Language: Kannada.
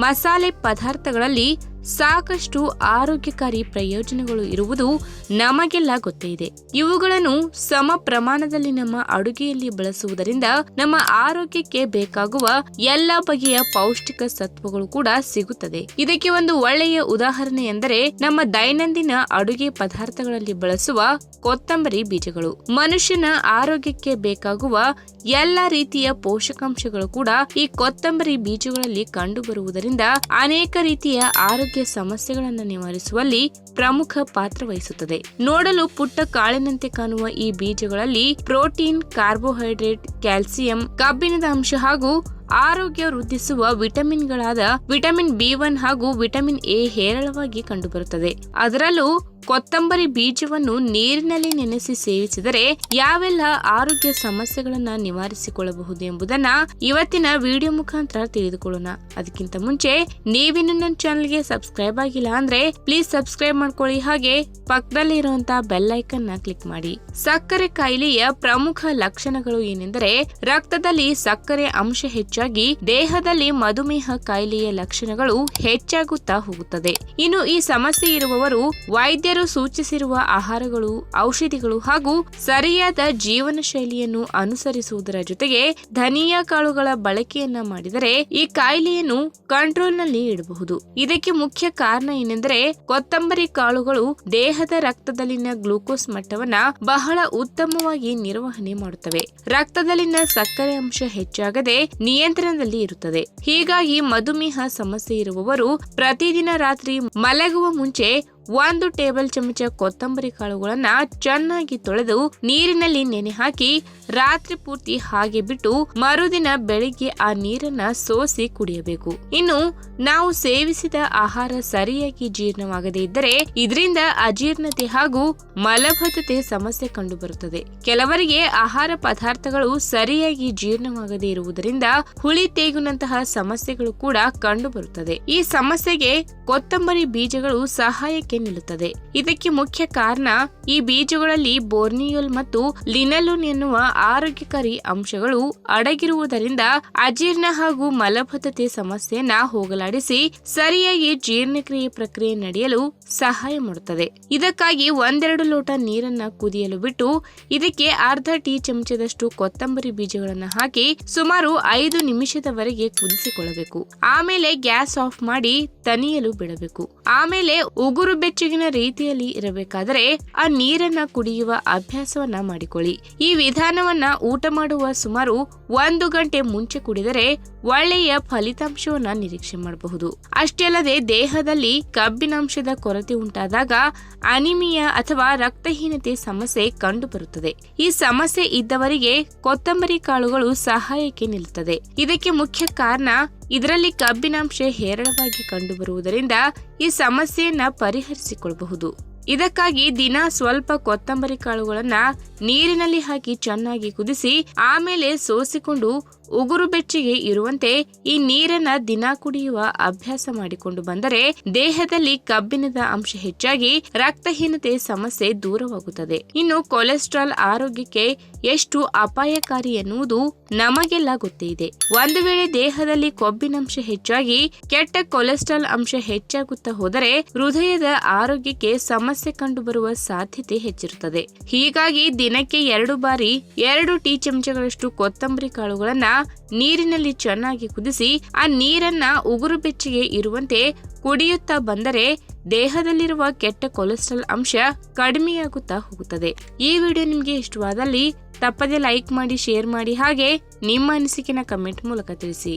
ಮಸಾಲೆ ಪದಾರ್ಥಗಳಲ್ಲಿ ಸಾಕಷ್ಟು ಆರೋಗ್ಯಕಾರಿ ಪ್ರಯೋಜನಗಳು ಇರುವುದು ನಮಗೆಲ್ಲ ಗೊತ್ತೇ ಇದೆ. ಇವುಗಳನ್ನು ಸಮ ಪ್ರಮಾಣದಲ್ಲಿ ನಮ್ಮ ಅಡುಗೆಯಲ್ಲಿ ಬಳಸುವುದರಿಂದ ನಮ್ಮ ಆರೋಗ್ಯಕ್ಕೆ ಬೇಕಾಗುವ ಎಲ್ಲ ಬಗೆಯ ಪೌಷ್ಟಿಕ ಸತ್ವಗಳು ಕೂಡ ಸಿಗುತ್ತದೆ. ಇದಕ್ಕೆ ಒಂದು ಒಳ್ಳೆಯ ಉದಾಹರಣೆ ಎಂದರೆ ನಮ್ಮ ದೈನಂದಿನ ಅಡುಗೆ ಪದಾರ್ಥಗಳಲ್ಲಿ ಬಳಸುವ ಕೊತ್ತಂಬರಿ ಬೀಜಗಳು. ಮನುಷ್ಯನ ಆರೋಗ್ಯಕ್ಕೆ ಬೇಕಾಗುವ ಎಲ್ಲ ರೀತಿಯ ಪೋಷಕಾಂಶಗಳು ಕೂಡ ಈ ಕೊತ್ತಂಬರಿ ಬೀಜಗಳಲ್ಲಿ ಕಂಡುಬರುವುದರಿಂದ ಅನೇಕ ರೀತಿಯ ಆರೋಗ್ಯ ಸಮಸ್ಯೆಗಳನ್ನು ನಿವಾರಿಸುವಲ್ಲಿ ಪ್ರಮುಖ ಪಾತ್ರ ವಹಿಸುತ್ತದೆ. ನೋಡಲು ಪುಟ್ಟ ಕಾಳಿನಂತೆ ಕಾಣುವ ಈ ಬೀಜಗಳಲ್ಲಿ ಪ್ರೋಟೀನ್, ಕಾರ್ಬೋಹೈಡ್ರೇಟ್, ಕ್ಯಾಲ್ಸಿಯಂ, ಕಬ್ಬಿಣದ ಅಂಶ ಹಾಗೂ ಆರೋಗ್ಯ ವೃದ್ಧಿಸುವ ವಿಟಮಿನ್ಗಳಾದ ವಿಟಮಿನ್ B1 ಹಾಗೂ ವಿಟಮಿನ್ A ಹೇರಳವಾಗಿ ಕಂಡುಬರುತ್ತದೆ. ಅದರಲ್ಲೂ ಕೊತ್ತಂಬರಿ ಬೀಜವನ್ನು ನೀರಿನಲ್ಲಿ ನೆನೆಸಿ ಸೇವಿಸಿದರೆ ಯಾವೆಲ್ಲ ಆರೋಗ್ಯ ಸಮಸ್ಯೆಗಳನ್ನ ನಿವಾರಿಸಿಕೊಳ್ಳಬಹುದು ಎಂಬುದನ್ನ ಇವತ್ತಿನ ವಿಡಿಯೋ ಮುಖಾಂತರ ತಿಳಿದುಕೊಳ್ಳೋಣ. ಅದಕ್ಕಿಂತ ಮುಂಚೆ ನೀವಿನ್ನು ನನ್ನ ಚಾನೆಲ್ಗೆ ಸಬ್ಸ್ಕ್ರೈಬ್ ಆಗಿಲ್ಲ ಅಂದ್ರೆ ಪ್ಲೀಸ್ ಸಬ್ಸ್ಕ್ರೈಬ್ ಮಾಡ್ಕೊಳ್ಳಿ, ಹಾಗೆ ಪಕ್ಕದಲ್ಲಿ ಇರುವಂತಹ ಬೆಲ್ ಐಕನ್ ನ ಕ್ಲಿಕ್ ಮಾಡಿ. ಸಕ್ಕರೆ ಕಾಯಿಲೆಯ ಪ್ರಮುಖ ಲಕ್ಷಣಗಳು ಏನೆಂದರೆ ರಕ್ತದಲ್ಲಿ ಸಕ್ಕರೆ ಅಂಶ ಹೆಚ್ಚಾಗಿ ದೇಹದಲ್ಲಿ ಮಧುಮೇಹ ಕಾಯಿಲೆಯ ಲಕ್ಷಣಗಳು ಹೆಚ್ಚಾಗುತ್ತಾ ಹೋಗುತ್ತದೆ. ಇನ್ನು ಈ ಸಮಸ್ಯೆ ಇರುವವರು ವೈದ್ಯರು ಸೂಚಿಸಿರುವ ಆಹಾರಗಳು, ಔಷಧಿಗಳು ಹಾಗೂ ಸರಿಯಾದ ಜೀವನ ಶೈಲಿಯನ್ನು ಅನುಸರಿಸುವುದರ ಜೊತೆಗೆ ಧನಿಯಾ ಕಾಳುಗಳ ಬಳಕೆಯನ್ನ ಮಾಡಿದರೆ ಈ ಕಾಯಿಲೆಯನ್ನು ಕಂಟ್ರೋಲ್ ನಲ್ಲಿ ಇಡಬಹುದು. ಇದಕ್ಕೆ ಮುಖ್ಯ ಕಾರಣ ಏನೆಂದರೆ ಕೊತ್ತಂಬರಿ ಕಾಳುಗಳು ದೇಹದ ರಕ್ತದಲ್ಲಿನ ಗ್ಲೂಕೋಸ್ ಮಟ್ಟವನ್ನ ಬಹಳ ಉತ್ತಮವಾಗಿ ನಿರ್ವಹಣೆ ಮಾಡುತ್ತವೆ. ರಕ್ತದಲ್ಲಿನ ಸಕ್ಕರೆ ಅಂಶ ಹೆಚ್ಚಾಗದೆ ನಿಯಂತ್ರಣದಲ್ಲಿ ಇರುತ್ತದೆ. ಹೀಗಾಗಿ ಮಧುಮೇಹ ಸಮಸ್ಯೆ ಇರುವವರು ಪ್ರತಿದಿನ ರಾತ್ರಿ ಮಲಗುವ ಮುಂಚೆ 1 ಟೇಬಲ್ ಚಮಚ ಕೊತ್ತಂಬರಿ ಕಾಳುಗಳನ್ನ ಚೆನ್ನಾಗಿ ತೊಳೆದು ನೀರಿನಲ್ಲಿ ನೆನೆ ಹಾಕಿ ರಾತ್ರಿ ಪೂರ್ತಿ ಹಾಗೆ ಬಿಟ್ಟು ಮರುದಿನ ಬೆಳಿಗ್ಗೆ ಆ ನೀರನ್ನ ಸೋಸಿ ಕುಡಿಯಬೇಕು. ಇನ್ನು ನಾವು ಸೇವಿಸಿದ ಆಹಾರ ಸರಿಯಾಗಿ ಜೀರ್ಣವಾಗದೇ ಇದ್ದರೆ ಇದರಿಂದ ಅಜೀರ್ಣತೆ ಹಾಗೂ ಮಲಬದ್ಧತೆ ಸಮಸ್ಯೆ ಕಂಡುಬರುತ್ತದೆ. ಕೆಲವರಿಗೆ ಆಹಾರ ಪದಾರ್ಥಗಳು ಸರಿಯಾಗಿ ಜೀರ್ಣವಾಗದೇ ಇರುವುದರಿಂದ ಹುಳಿ ತೇಗುನಂತಹ ಸಮಸ್ಯೆಗಳು ಕೂಡ ಕಂಡುಬರುತ್ತದೆ. ಈ ಸಮಸ್ಯೆಗೆ ಕೊತ್ತಂಬರಿ ಬೀಜಗಳು ಸಹಾಯಕ್ಕೆ ನಿಲ್ಲುತ್ತದೆ. ಇದಕ್ಕೆ ಮುಖ್ಯ ಕಾರಣ ಈ ಬೀಜಗಳಲ್ಲಿ ಬೋರ್ನಿಯೋಲ್ ಮತ್ತು ಲಿನಲೋನ್ ಎನ್ನುವ ಆರೋಗ್ಯಕಾರಿ ಅಂಶಗಳು ಅಡಗಿರುವುದರಿಂದ ಅಜೀರ್ಣ ಹಾಗೂ ಮಲಬದ್ಧತೆ ಸಮಸ್ಯೆಯನ್ನ ಹೋಗಲಾಡಿಸಿ ಸರಿಯಾಗಿ ಜೀರ್ಣಕ್ರಿಯೆ ಪ್ರಕ್ರಿಯೆ ನಡೆಯಲು ಸಹಾಯ ಮಾಡುತ್ತದೆ. ಇದಕ್ಕಾಗಿ 1-2 ಲೋಟ ನೀರನ್ನ ಕುದಿಯಲು ಬಿಟ್ಟು ಇದಕ್ಕೆ ಅರ್ಧ ಟೀ ಚಮಚದಷ್ಟು ಕೊತ್ತಂಬರಿ ಬೀಜಗಳನ್ನ ಹಾಕಿ ಸುಮಾರು 5 ನಿಮಿಷದವರೆಗೆ ಕುದಿಸಿಕೊಳ್ಳಬೇಕು. ಆಮೇಲೆ ಗ್ಯಾಸ್ ಆಫ್ ಮಾಡಿ ತಣಿಯಲು ಬಿಡಬೇಕು. ಆಮೇಲೆ ಉಗುರು ಬೆಚ್ಚಗಿನ ರೀತಿಯಲ್ಲಿ ಇರಬೇಕಾದರೆ ಆ ನೀರನ್ನ ಕುಡಿಯುವ ಅಭ್ಯಾಸವನ್ನ ಮಾಡಿಕೊಳ್ಳಿ. ಈ ವಿಧಾನವನ್ನ ಊಟ ಮಾಡುವ ಸುಮಾರು 1 ಗಂಟೆ ಮುಂಚೆ ಕುಡಿದರೆ ಒಳ್ಳೆಯ ಫಲಿತಾಂಶವನ್ನ ನಿರೀಕ್ಷೆ ಮಾಡಬಹುದು. ಅಷ್ಟೇ ಅಲ್ಲದೆ ದೇಹದಲ್ಲಿ ಕಬ್ಬಿನಾಂಶದ ಕೊರತೆ ಉಂಟಾದಾಗ ಅನಿಮಿಯಾ ಅಥವಾ ರಕ್ತಹೀನತೆ ಸಮಸ್ಯೆ ಕಂಡುಬರುತ್ತದೆ. ಈ ಸಮಸ್ಯೆ ಇದ್ದವರಿಗೆ ಕೊತ್ತಂಬರಿ ಕಾಳುಗಳು ಸಹಾಯಕ್ಕೆ ನಿಲ್ಲುತ್ತದೆ. ಇದಕ್ಕೆ ಮುಖ್ಯ ಕಾರಣ ಇದರಲ್ಲಿ ಕಬ್ಬಿನಾಂಶ ಹೇರಳವಾಗಿ ಕಂಡುಬರುವುದರಿಂದ ಈ ಸಮಸ್ಯೆಯನ್ನ ಪರಿಹರಿಸಿಕೊಳ್ಳಬಹುದು. ಇದಕ್ಕಾಗಿ ದಿನ ಸ್ವಲ್ಪ ಕೊತ್ತಂಬರಿ ಕಾಳುಗಳನ್ನ ನೀರಿನಲ್ಲಿ ಹಾಕಿ ಚೆನ್ನಾಗಿ ಕುದಿಸಿ ಆಮೇಲೆ ಸೋಸಿಕೊಂಡು ಉಗುರು ಬೆಚ್ಚಗೆ ಇರುವಂತೆ ಈ ನೀರನ್ನ ದಿನ ಕುಡಿಯುವ ಅಭ್ಯಾಸ ಮಾಡಿಕೊಂಡು ಬಂದರೆ ದೇಹದಲ್ಲಿ ಕಬ್ಬಿಣದ ಅಂಶ ಹೆಚ್ಚಾಗಿ ರಕ್ತಹೀನತೆ ಸಮಸ್ಯೆ ದೂರವಾಗುತ್ತದೆ. ಇನ್ನು ಕೊಲೆಸ್ಟ್ರಾಲ್ ಆರೋಗ್ಯಕ್ಕೆ ಎಷ್ಟು ಅಪಾಯಕಾರಿ ಎನ್ನುವುದು ನಮಗೆಲ್ಲ ಗೊತ್ತೇ ಇದೆ. ಒಂದು ವೇಳೆ ದೇಹದಲ್ಲಿ ಕೊಬ್ಬಿನಂಶ ಹೆಚ್ಚಾಗಿ ಕೆಟ್ಟ ಕೊಲೆಸ್ಟ್ರಾಲ್ ಅಂಶ ಹೆಚ್ಚಾಗುತ್ತಾ ಹೋದರೆ ಹೃದಯದ ಆರೋಗ್ಯಕ್ಕೆ ಸಮಸ್ಯೆ ಕಂಡುಬರುವ ಸಾಧ್ಯತೆ ಹೆಚ್ಚಿರುತ್ತದೆ. ಹೀಗಾಗಿ ದಿನಕ್ಕೆ 2 ಬಾರಿ 2 ಟೀ ಚಮಚಗಳಷ್ಟು ಕೊತ್ತಂಬರಿ ಕಾಳುಗಳನ್ನ ನೀರಿನಲ್ಲಿ ಚೆನ್ನಾಗಿ ಕುದಿಸಿ ಆ ನೀರನ್ನ ಉಗುರು ಬೆಚ್ಚಗೆ ಇರುವಂತೆ ಕುಡಿಯುತ್ತಾ ಬಂದರೆ ದೇಹದಲ್ಲಿರುವ ಕೆಟ್ಟ ಕೊಲೆಸ್ಟ್ರಾಲ್ ಅಂಶ ಕಡಿಮೆಯಾಗುತ್ತಾ ಹೋಗುತ್ತದೆ. ಈ ವಿಡಿಯೋ ನಿಮಗೆ ಇಷ್ಟವಾದಲ್ಲಿ ತಪ್ಪದೆ ಲೈಕ್ ಮಾಡಿ, ಶೇರ್ ಮಾಡಿ, ಹಾಗೆ ನಿಮ್ಮ ಅನಿಸಿಕೆನ ಕಮೆಂಟ್ ಮೂಲಕ ತಿಳಿಸಿ.